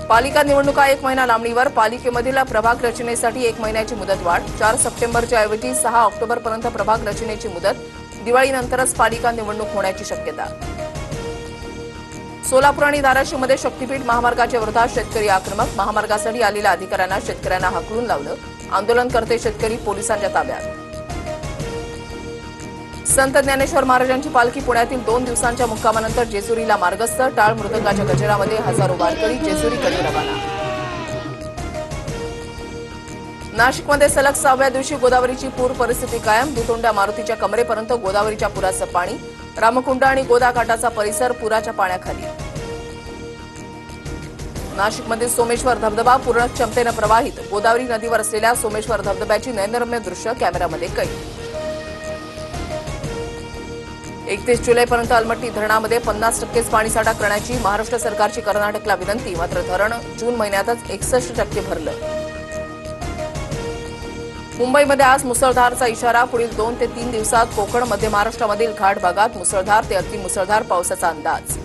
पालिका निवडणुका 1 महिना लांबणीवर. पालिकेमधील प्रभाग रचनेसाठी 1 महिन्याची मुदतवाढ. 4 सप्टेंबरच्या ऐवजी 6 ऑक्टोबरपर्यंत प्रभाग रचनेची मुदत. दिवाळीनंतरच पालिका निवडणूक होण्याची शक्यता. सोलापूर आणि धाराशिवमध्ये शक्तीपीठ महामार्गाच्या विरोधात शेतकरी आक्रमक. महामार्गासाठी आलेल्या अधिकाऱ्यांना शेतकऱ्यांना हाकलून लावलं. आंदोलनकर्ते शेतकरी पोलिसांच्या ताब्यात. संत ज्ञानेश्वर महाराजांची पालखी पुण्यातील 2 दिवसांच्या मुक्कामानंतर जेजुरीला मार्गस्थ. टाळ मृदंगाच्या गजरामध्ये हजारो वारकरी जेजुरीकडे रवाना. नाशिकमध्ये सलग 6व्या दिवशी गोदावरीची पूर परिस्थिती कायम. दुतोंड्या मारुतीच्या कमरेपर्यंत गोदावरीच्या पुराचं पाणी. रामकुंड आणि गोदाकाठाचा परिसर पुराच्या पाण्याखाली. नाशिकमध्ये सोमेश्वर धबधबा पूर्ण क्षमतेनं प्रवाहित. गोदावरी नदीवर असलेल्या सोमेश्वर धबधब्याची नयनरम्य दृश्य कॅमेऱ्यामध्ये कैद. 31 जुलैपर्यंत अलमट्टी धरणामध्ये 50% पाणीसाठा करण्याची महाराष्ट्र सरकारची कर्नाटकला विनंती. मात्र धरण जून महिन्यातच 61% भरलं. मुंबईमध्ये आज मुसळधारचा इशारा. पुढील 2 ते 3 दिवसात कोकण, मध्य महाराष्ट्रामधील घाट भागात मुसळधार ते अतिमुसळधार पावसाचा अंदाज.